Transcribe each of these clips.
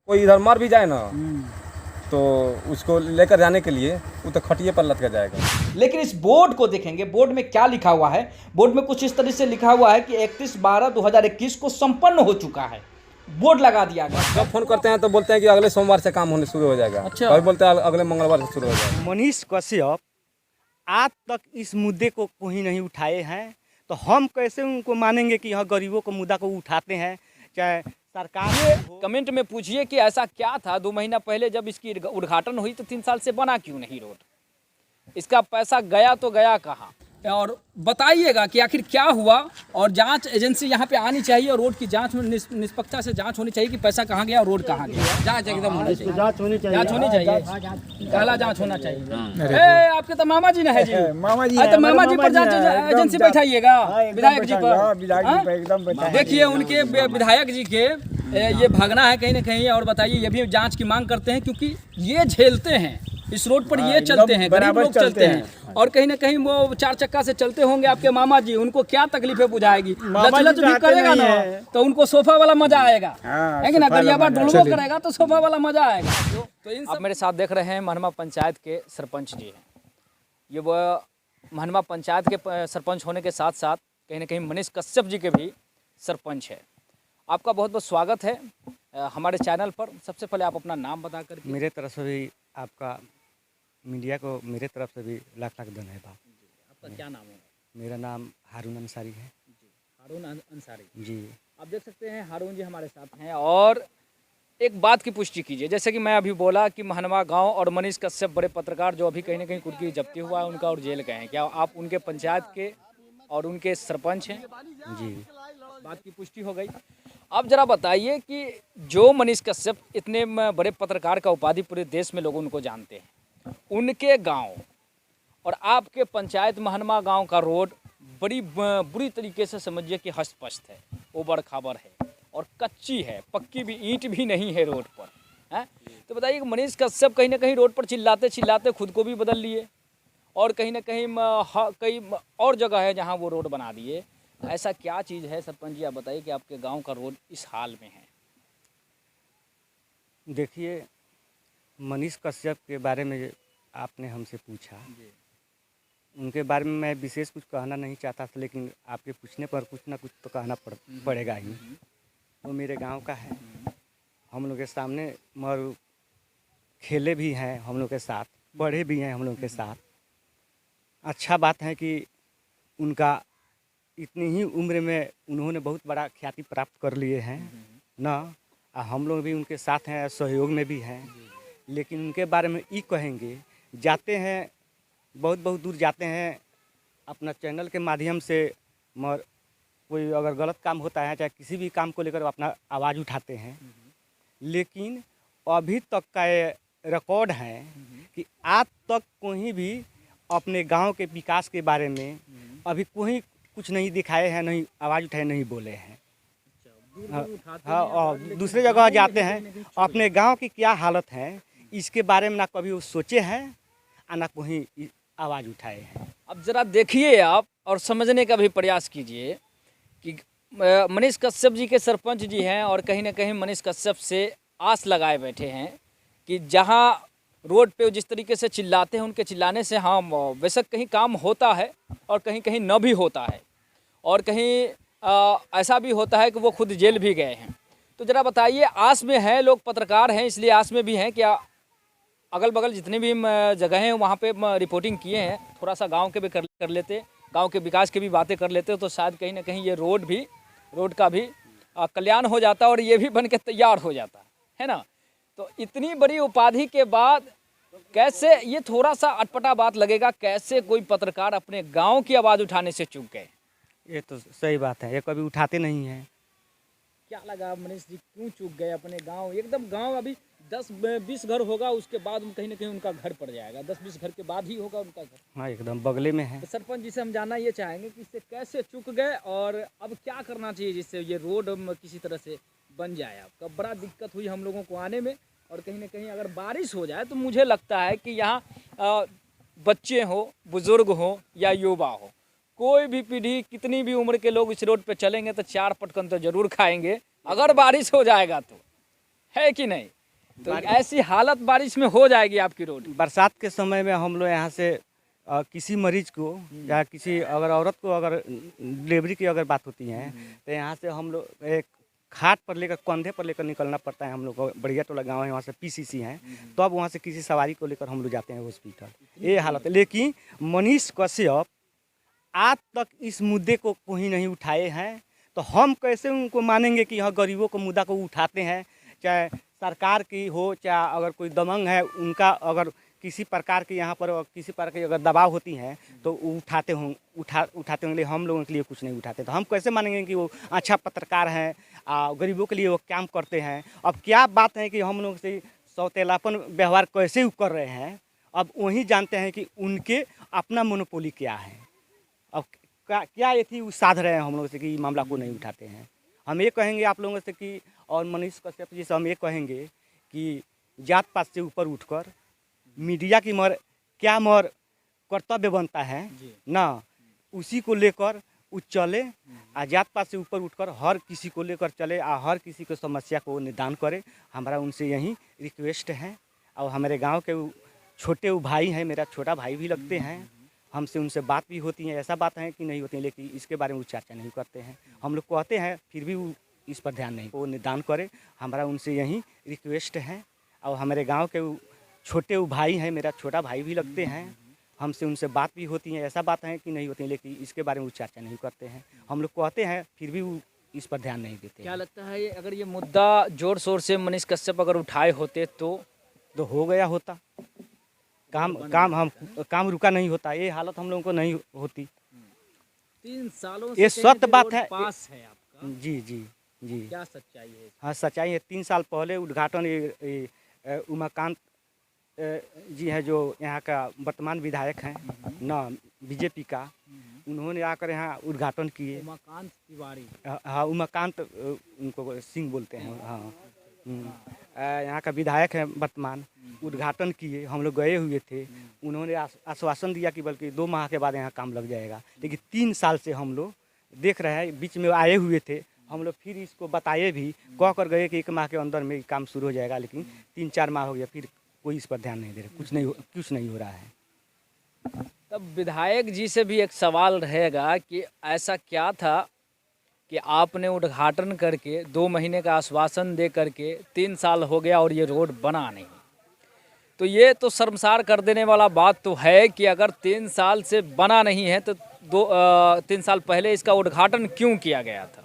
कोई इधर मर भी जाए ना तो उसको लेकर जाने के लिए वो तो खटिए पर लटका जाएगा। लेकिन इस बोर्ड को देखेंगे, बोर्ड में क्या लिखा हुआ है। बोर्ड में कुछ इस तरह से लिखा हुआ है कि 31/12/2021 को संपन्न हो चुका है। बोर्ड लगा दिया गया। जब फोन करते हैं तो बोलते हैं कि अगले सोमवार से काम होने शुरू हो जाएगा। अच्छा। कभी बोलते हैं अगले मंगलवार से शुरू हो जाएगा। मनीष कश्यप आज तक इस मुद्दे को कोई नहीं उठाए हैं, तो हम कैसे उनको मानेंगे कि यह गरीबों को मुद्दा को उठाते हैं। चाहे सरकार कमेंट में पूछिए कि ऐसा क्या था 2 महीना पहले जब इसकी उद्घाटन हुई तो 3 साल से बना क्यों नहीं रोड। इसका पैसा गया तो गया कहाँ, और बताइएगा कि आखिर क्या हुआ। और जांच एजेंसी यहाँ पे आनी चाहिए और रोड की जांच में निष्पक्षता से जांच होनी चाहिए कि पैसा कहाँ गया और रोड कहाँ गया। जांच एकदम होनी चाहिए, जांच होनी चाहिए, काला जांच होना चाहिए। आपके तो मामा जी ने है जी, मामा जी तो मामा जी पर जांच एजेंसी बैठाइएगा, विधायक जी पर। एकदम देखिए उनके विधायक जी के ये भागना है कहीं ना कहीं। और बताइए ये भी जांच की मांग करते हैं क्योंकि ये झेलते हैं, इस रोड पर ये चलते हैं, गरीब लोग चलते हैं। और कहीं ना कहीं वो 4 चक्का से चलते होंगे आपके मामा जी, उनको क्या तकलीफें बुझाएगी। लच भी करेगा ना तो उनको सोफा वाला मजा आएगा, है कि ना। गरियाबा डुलबो करेगा तो सोफा वाला मजा आएगा। तो आप मेरे साथ देख रहे हैं महनमा पंचायत के सरपंच जी हैं। ये वो महनमा पंचायत के सरपंच होने के साथ साथ कहीं ना कहीं मनीष कश्यप जी के भी सरपंच है। आपका बहुत बहुत स्वागत है हमारे चैनल पर। सबसे पहले आप अपना नाम बता कर। मेरे तरफ से भी आपका मीडिया को मेरे तरफ से भी लाख लाख धन्यवाद। आपका क्या नाम है? मेरा नाम हारून अंसारी है। हारून अंसारी जी। आप देख सकते हैं हारून जी हमारे साथ हैं। और एक बात की पुष्टि कीजिए, जैसे कि मैं अभी बोला कि महनवा गांव और मनीष कश्यप बड़े पत्रकार जो अभी कहीं ना कहीं कुर्की जब्ती हुआ है उनका और जेल गए हैं, क्या आप उनके पंचायत के और उनके सरपंच हैं? जी। बात की पुष्टि हो गई। अब जरा बताइए कि जो मनीष कश्यप इतने बड़े पत्रकार का उपाधि पूरे देश में लोग उनको जानते हैं, उनके गांव और आपके पंचायत महनमा गांव का रोड बड़ी बुरी तरीके से समझिए कि हस्त-पस्त है, ओबड़ खाबड़ है और कच्ची है, पक्की भी ईंट भी नहीं है रोड पर, है। तो बताइए कि मनीष कश्यप कहीं ना कहीं रोड पर चिल्लाते चिल्लाते खुद को भी बदल लिए और कहीं ना कहीं कई और जगह है जहां वो रोड बना दिए। ऐसा क्या चीज़ है सरपंच जी, आप बताइए कि आपके गांव का रोड इस हाल में है। देखिए, मनीष कश्यप के बारे में आपने हमसे पूछा, उनके बारे में मैं विशेष कुछ कहना नहीं चाहता था, लेकिन आपके पूछने पर कुछ ना कुछ तो कहना पड़ेगा ही। वो मेरे गांव का है, हम लोग के सामने मगर खेले भी हैं हम लोग के साथ, पढ़े भी हैं हम लोग के साथ। अच्छा बात है कि उनका इतनी ही उम्र में उन्होंने बहुत बड़ा ख्याति प्राप्त कर लिए हैं ना। हम लोग भी उनके साथ हैं, सहयोग में भी हैं। लेकिन उनके बारे में ये कहेंगे, जाते हैं बहुत बहुत दूर जाते हैं अपना चैनल के माध्यम से, मगर कोई अगर गलत काम होता है चाहे किसी भी काम को लेकर अपना आवाज़ उठाते हैं। लेकिन अभी तक का ये रिकॉर्ड है कि आज तक कोई भी अपने गांव के विकास के बारे में अभी कोई कुछ नहीं दिखाए हैं, नहीं आवाज़ उठाए, नहीं बोले हैं। हाँ, और दूसरे जगह जाते हैं, अपने गांव की क्या हालत है इसके बारे में ना कभी वो सोचे हैं और ना कोई आवाज़ उठाए हैं। अब ज़रा देखिए आप और समझने का भी प्रयास कीजिए कि मनीष कश्यप जी के सरपंच जी हैं और कहीं ना कहीं मनीष कश्यप से आस लगाए बैठे हैं कि जहां रोड पे जिस तरीके से चिल्लाते हैं, उनके चिल्लाने से हाँ बेशक कहीं काम होता है और कहीं कहीं न भी होता है और कहीं ऐसा भी होता है कि वो खुद जेल भी गए हैं। तो ज़रा बताइए, आस में है, लोग पत्रकार हैं इसलिए आस में भी हैं, क्या अगल बगल जितनी भी जगह हैं वहाँ पे रिपोर्टिंग किए हैं, थोड़ा सा गांव के भी कर लेते, गांव के विकास की भी बातें कर लेते तो शायद कहीं ना कहीं ये रोड का भी कल्याण हो जाता और ये भी बन के तैयार हो जाता है ना। तो इतनी बड़ी उपाधि के बाद कैसे, ये थोड़ा सा अटपटा बात लगेगा, कैसे कोई पत्रकार अपने गाँव की आवाज़ उठाने से चूक गए। ये तो सही बात है, ये कभी उठाते नहीं हैं। क्या लगा मनीष जी, क्यों चूक गए अपने गांव? एकदम गांव अभी 10-20 घर होगा, उसके बाद कहीं ना कहीं उनका घर पड़ जाएगा, 10-20 घर के बाद ही होगा उनका घर। हाँ, एकदम बगले में है। तो सरपंच जी से हम जानना ये चाहेंगे कि इससे कैसे चूक गए और अब क्या करना चाहिए जिससे ये रोड किसी तरह से बन जाए। आपका बड़ा दिक्कत हुई हम लोगों को आने में और कहीं ना कहीं अगर बारिश हो जाए तो मुझे लगता है कि यहाँ बच्चे हो, बुजुर्ग हो या युवा हो, कोई भी पीढ़ी, कितनी भी उम्र के लोग इस रोड पे चलेंगे तो 4 पटकन तो जरूर खाएंगे अगर बारिश हो जाएगा तो, है कि नहीं। तो ऐसी हालत बारिश में हो जाएगी आपकी रोड। बरसात के समय में हम लोग यहाँ से किसी मरीज को या किसी अगर औरत को अगर डिलीवरी की अगर बात होती है तो यहाँ से हम लोग एक खाट पर लेकर कंधे पर लेकर निकलना पड़ता है। हम लोग को बढ़िया टोला गाँव है, वहाँ से पीसीसी हैं, तो अब वहाँ से किसी सवारी को लेकर हम लोग जाते हैं हॉस्पिटल। ये हालत है। लेकिन मनीष कश्यप आज तक इस मुद्दे को कोई नहीं उठाए हैं, तो हम कैसे उनको मानेंगे कि यहाँ गरीबों को मुद्दा को उठाते हैं। चाहे सरकार की हो, चाहे अगर कोई दबंग है उनका अगर किसी प्रकार की यहाँ पर किसी प्रकार की अगर दबाव होती है तो उठाते होंगे। हम लोगों के लिए कुछ नहीं उठाते, तो हम कैसे मानेंगे कि वो अच्छा पत्रकार हैं, गरीबों के लिए वो काम करते हैं। अब क्या बात है कि हम लोग से सौतेलापन व्यवहार कैसे कर रहे हैं, अब वही जानते हैं कि उनके अपना मोनोपोली क्या है। अब क्या ये थी साध रहे हैं हम लोग से कि मामला को नहीं उठाते हैं। हम ये कहेंगे आप लोगों से कि और मनीष कश्यप जी से हम ये कहेंगे कि जात पात से ऊपर उठकर मीडिया की क्या कर्तव्य बनता है ना, उसी को लेकर वो चले। जात पात से ऊपर उठकर हर किसी को लेकर चले और हर किसी को समस्या को निदान करे। हमारा उनसे यही रिक्वेस्ट है। और हमारे गांव के छोटे भाई हैं, मेरा छोटा भाई भी लगते हैं, हमसे उनसे बात भी होती है। ऐसा बात है कि नहीं होती है, लेकिन इसके बारे में वो चर्चा नहीं करते हैं। हम लोग कहते हैं फिर भी वो इस पर ध्यान नहीं, वो निदान करे। हमारा उनसे यही रिक्वेस्ट है। और हमारे गांव के छोटे भाई हैं, मेरा छोटा भाई भी लगते हैं, हमसे उनसे बात भी होती है। ऐसा बात है कि नहीं होती है, लेकिन इसके बारे में वो चर्चा नहीं करते हैं। हम लोग कहते हैं फिर भी वो इस पर ध्यान नहीं देते। क्या लगता है अगर ये मुद्दा जोर शोर से मनीष कश्यप अगर उठाए होते तो हो गया होता काम रुका नहीं होता, ये हालत हम लोगों को नहीं होती। 3 सालों ये से सत्य बात है। पास है आपका। जी जी जी, क्या सच्चाई है? हाँ सच्चाई है। 3 साल पहले उद्घाटन उमाकांत जी हैं, जो यहाँ का वर्तमान विधायक हैं ना बीजेपी का, उन्होंने आकर यहाँ उद्घाटन किए। उमाकांत तिवारी, हाँ उमाकांत उनको सिंह बोलते हैं। हाँ यहाँ का विधायक है वर्तमान, उद्घाटन किए। हम लोग गए हुए थे। उन्होंने आश्वासन दिया कि बल्कि 2 माह के बाद यहाँ काम लग जाएगा। लेकिन 3 साल से हम लोग देख रहे हैं। बीच में आए हुए थे हम लोग, फिर इसको बताए भी, कह कर गए कि 1 माह के अंदर में काम शुरू हो जाएगा। लेकिन 3-4 माह हो गया, फिर कोई इस पर ध्यान नहीं दे रहा, कुछ नहीं हो रहा है। तब विधायक जी से भी एक सवाल रहेगा कि ऐसा क्या था कि आपने उद्घाटन करके 2 महीने का आश्वासन दे करके 3 साल हो गया और ये रोड बना नहीं। तो ये तो शर्मसार कर देने वाला बात तो है कि अगर 3 साल से बना नहीं है तो 3 साल पहले इसका उद्घाटन क्यों किया गया था।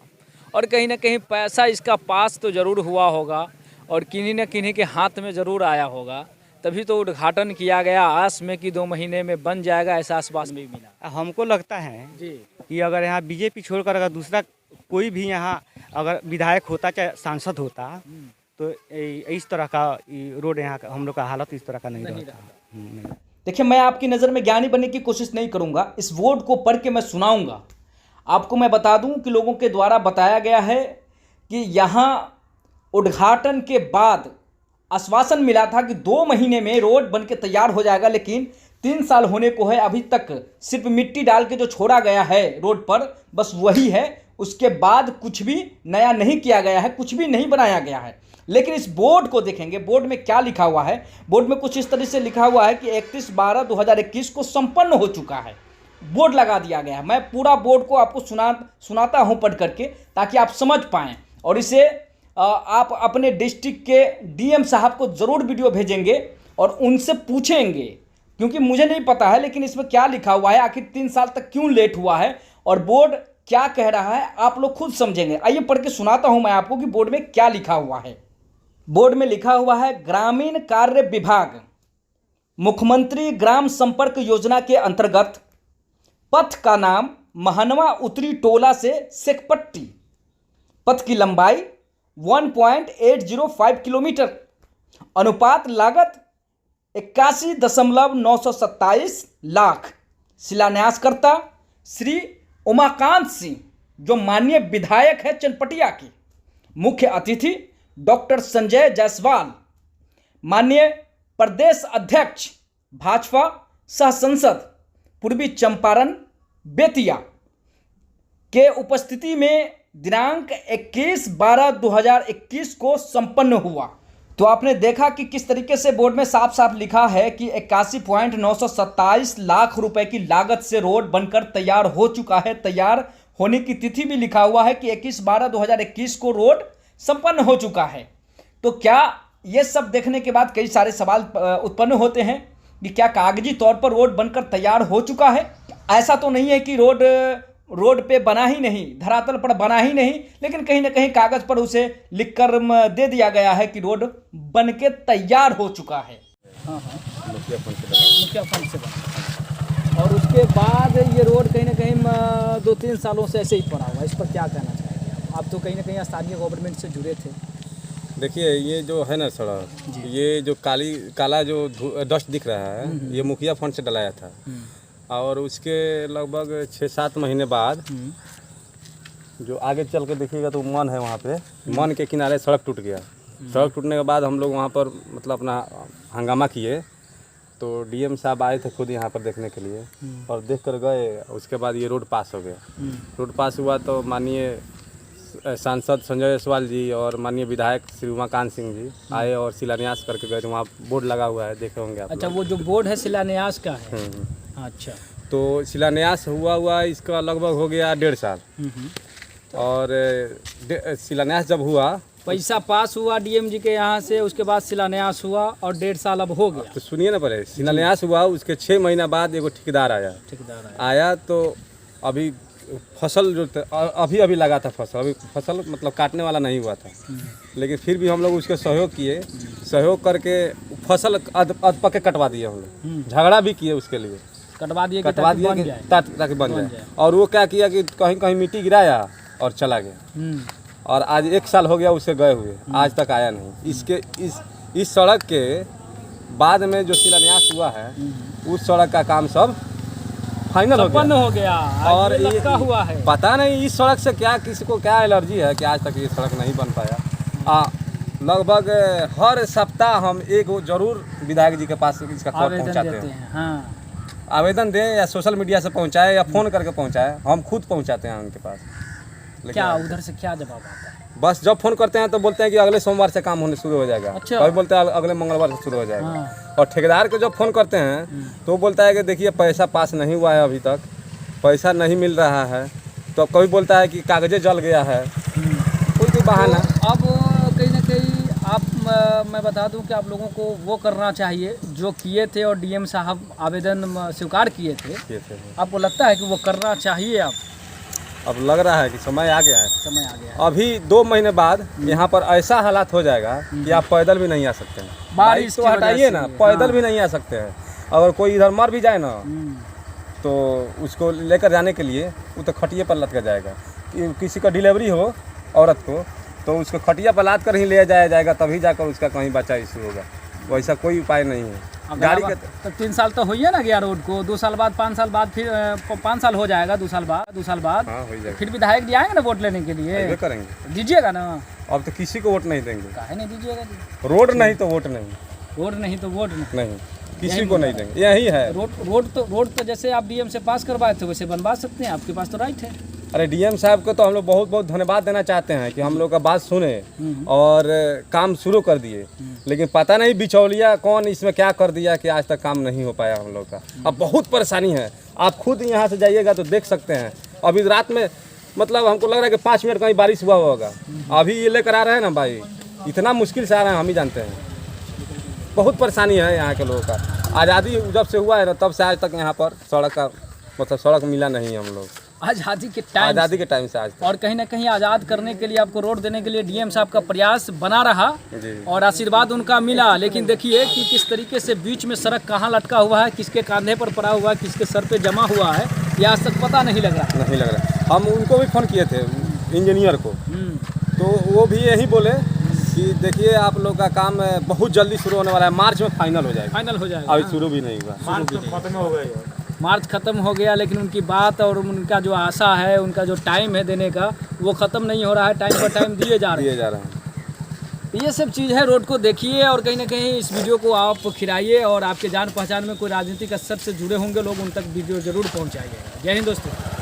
और कहीं ना कहीं पैसा इसका पास तो ज़रूर हुआ होगा और किन्हीं न किन्हीं के हाथ में ज़रूर आया होगा, तभी तो उद्घाटन किया गया आस में कि 2 महीने में बन जाएगा, ऐसा आश्वासन भी मिला। हमको लगता है जी कि अगर यहाँ बीजेपी छोड़कर अगर दूसरा कोई भी यहाँ अगर विधायक होता, चाहे सांसद होता, तो इस तरह का रोड यहाँ का हम लोग का हालत इस तरह का नहीं रहता। देखिए, मैं आपकी नज़र में ज्ञानी बनने की कोशिश नहीं करूँगा। इस बोर्ड को पढ़ के मैं सुनाऊँगा आपको। मैं बता दूं कि लोगों के द्वारा बताया गया है कि यहाँ उद्घाटन के बाद आश्वासन मिला था कि 2 महीने में रोड बन के तैयार हो जाएगा, लेकिन 3 साल होने को है। अभी तक सिर्फ मिट्टी डाल के जो छोड़ा गया है रोड पर, बस वही है। उसके बाद कुछ भी नया नहीं किया गया है, कुछ भी नहीं बनाया गया है। लेकिन इस बोर्ड को देखेंगे, बोर्ड में क्या लिखा हुआ है। बोर्ड में कुछ इस तरह से लिखा हुआ है कि 31/12/2021 को संपन्न हो चुका है। बोर्ड लगा दिया गया है। मैं पूरा बोर्ड को आपको सुनाता हूं पढ़ करके, ताकि आप समझ पाएं। और इसे आप अपने डिस्ट्रिक्ट के डीएम साहब को ज़रूर वीडियो भेजेंगे और उनसे पूछेंगे, क्योंकि मुझे नहीं पता है। लेकिन इसमें क्या लिखा हुआ है, आखिर 3 साल तक क्यों लेट हुआ है और बोर्ड क्या कह रहा है, आप लोग खुद समझेंगे। आइए पढ़ के सुनाता हूं मैं आपको कि बोर्ड में क्या लिखा हुआ है। बोर्ड में लिखा हुआ है, ग्रामीण कार्य विभाग मुख्यमंत्री ग्राम संपर्क योजना के अंतर्गत पथ का नाम महनवा उत्तरी टोला से सेकपट्टी। पथ की लंबाई 1.805 किलोमीटर। अनुपात लागत 81.927 लाख। शिलान्यासकर्ता श्री उमाकांत सिंह, जो माननीय विधायक है चनपटिया के। मुख्य अतिथि डॉक्टर संजय जायसवाल, माननीय प्रदेश अध्यक्ष भाजपा सह सांसद पूर्वी चंपारण बेतिया के उपस्थिति में दिनांक 21/12/2021 को संपन्न हुआ। तो आपने देखा कि किस तरीके से बोर्ड में साफ साफ लिखा है कि 81.927 लाख रुपए की लागत से रोड बनकर तैयार हो चुका है। तैयार होने की तिथि भी लिखा हुआ है कि 21/12/2021 को रोड संपन्न हो चुका है। तो क्या ये सब देखने के बाद कई सारे सवाल उत्पन्न होते हैं कि क्या कागजी तौर पर रोड बनकर तैयार हो चुका है? ऐसा तो नहीं है कि रोड पे बना ही नहीं, धरातल पर बना ही नहीं, लेकिन कहीं ना कहीं कागज पर उसे लिखकर दे दिया गया है कि रोड बनके तैयार हो चुका है। हाँ हाँ, मुखिया फंड से डला। मुखिया फंड से बना, और उसके बाद ये रोड कहीं ना कहीं 2-3 सालों से ऐसे ही पड़ा हुआ है। इस पर क्या कहना चाहेंगे आप? तो कहीं ना कहीं स्थानीय गवर्नमेंट से जुड़े थे। देखिए ये जो है ना सड़क, ये जो काला जो डस्ट दिख रहा है, ये मुखिया फंड से डलाया था। और उसके लगभग 6-7 महीने बाद जो आगे चल के देखिएगा तो मन है वहाँ पे, मन के किनारे सड़क टूट गया। सड़क टूटने के बाद हम लोग वहाँ पर मतलब अपना हंगामा किए, तो डीएम साहब आए थे खुद यहाँ पर देखने के लिए और देख कर गए। उसके बाद ये रोड पास हो गया। रोड पास हुआ तो माननीय सांसद संजय जायसवाल जी और माननीय विधायक श्री उमाकांत सिंह जी आए और शिलान्यास करके गए। वहाँ बोर्ड लगा हुआ है, देखे होंगे आप। अच्छा, वो जो बोर्ड है शिलान्यास का है। अच्छा, तो शिलान्यास हुआ इसका लगभग हो गया 1.5 साल। और शिलान्यास जब हुआ, पैसा पास हुआ डीएम जी के यहाँ से, उसके बाद शिलान्यास हुआ और 1.5 साल अब हो गया। तो सुनिए ना, पहले शिलान्यास हुआ, उसके 6 महीना बाद एगो ठेकेदार आया। तो अभी फसल जो अभी लगा था फसल, अभी फसल मतलब काटने वाला नहीं हुआ था, लेकिन फिर भी हम लोग उसके सहयोग किए। सहयोग करके फसल अध पक्के कटवा दिए हम लोग। झगड़ा भी किए उसके लिए, कटवा दिए ताकि बन जाए। और वो क्या किया कि कहीं कहीं मिट्टी गिराया और चला गया। और आज 1 साल हो गया उसे गए हुए, आज तक आया नहीं। इसके इस सड़क के बाद में जो शिलान्यास हुआ है, उस सड़क का काम सब फाइनल हो गया। और ये हुआ है। पता नहीं इस सड़क से क्या, किसी को क्या एलर्जी है कि आज तक ये सड़क नहीं बन पाया। लगभग हर सप्ताह हम एक जरूर विधायक जी के पास इसका कॉल पहुंचाते हैं। हाँ। आवेदन दें या सोशल मीडिया से पहुंचाए या फ़ोन करके पहुंचाए, हम खुद पहुंचाते हैं उनके पास। क्या उधर से क्या जवाब आता है? बस जब फ़ोन करते हैं तो बोलते हैं कि अगले सोमवार से काम होने शुरू हो जाएगा। अच्छा। कभी बोलते हैं अगले मंगलवार से शुरू हो जाएगा। हाँ। और ठेकेदार को जब फ़ोन करते हैं तो बोलता है कि देखिए पैसा पास नहीं हुआ है, अभी तक पैसा नहीं मिल रहा है। तो कभी बोलता है कि कागज़ें जल गया है, कोई भी बहाना। तो अब कहीं ना कहीं मैं बता दूं कि आप लोगों को वो करना चाहिए जो किए थे, और डीएम साहब आवेदन स्वीकार किए थे। आपको लगता है कि वो करना चाहिए? अब लग रहा है कि समय आ गया है। समय आ गया है। अभी 2 महीने बाद यहाँ पर ऐसा हालात हो जाएगा कि आप पैदल भी नहीं आ सकते हैं। बारिश तो हटाइए ना, पैदल भी नहीं आ सकते हैं। अगर कोई इधर मर भी जाए ना, तो उसको लेकर जाने के लिए वो तो खटिया पर लटका जाएगा। किसी का डिलीवरी हो औरत को, तो उसको खटिया पर लाद कर ही ले जाया जाएगा, तभी जाकर उसका कहीं बचा इशू होगा। वैसा कोई उपाय नहीं है। गाड़ी का तो 3 साल तो होइए ना गया रोड को, 2 साल बाद 5 साल बाद फिर 5 साल हो जाएगा, 2 साल बाद हाँ, हो जाएगा। फिर विधायक जी आएंगे ना वोट लेने के लिए, करेंगे। दीजिएगा ना? अब तो किसी को वोट नहीं देंगे। काहे नहीं दीजिएगा? रोड नहीं तो वोट नहीं, रोड नहीं तो वोट नहीं, किसी को नहीं देंगे। यही है। रोड तो जैसे आप डीएम से पास करवाए थे वैसे बनवा सकते हैं, आपके पास तो राइट है। अरे डीएम साहब को तो हम लोग बहुत बहुत धन्यवाद देना चाहते हैं कि हम लोग का बात सुने और काम शुरू कर दिए। लेकिन पता नहीं बिचौलिया कौन इसमें क्या कर दिया कि आज तक काम नहीं हो पाया हम लोग का। अब बहुत परेशानी है। आप खुद यहाँ से जाइएगा तो देख सकते हैं। अभी रात में मतलब हमको लग रहा है कि 5 मिनट कहीं बारिश हुआ होगा। अभी ये लेकर आ रहे हैं ना भाई, इतना मुश्किल से आ रहे हैं, हम ही जानते हैं। बहुत परेशानी है यहाँ के लोगों का। आज़ादी जब से हुआ है ना, तब से आज तक यहाँ पर सड़क का मतलब सड़क मिला नहीं हम लोग। आज़ादी के टाइम से आज तक। और कहीं ना कहीं आज़ाद करने के लिए, आपको रोड देने के लिए डीएम साहब का प्रयास बना रहा और आशीर्वाद उनका मिला। लेकिन देखिए कि किस तरीके से बीच में सड़क कहाँ लटका हुआ है, किसके कांधे पर पड़ा हुआ है, किसके सर पे जमा हुआ है, ये आज तक पता नहीं लग रहा। हम उनको भी फ़ोन किए थे, इंजीनियर को, तो वो भी यही बोले कि देखिए आप लोग का काम बहुत जल्दी शुरू होने वाला है, मार्च में फाइनल हो जाएगा। अभी शुरू भी नहीं हुआ, मार्च खत्म हो गया। लेकिन उनकी बात और उनका जो आशा है, उनका जो टाइम है देने का, वो ख़त्म नहीं हो रहा है। टाइम पर टाइम दिए जा रहे हैं। ये सब चीज़ है। रोड को देखिए और कहीं ना कहीं इस वीडियो को आप खिलाइए, और आपके जान पहचान में कोई राजनीतिक स्तर से जुड़े होंगे लोग, उन तक वीडियो ज़रूर पहुँचाइए। जय हिंद दोस्तों।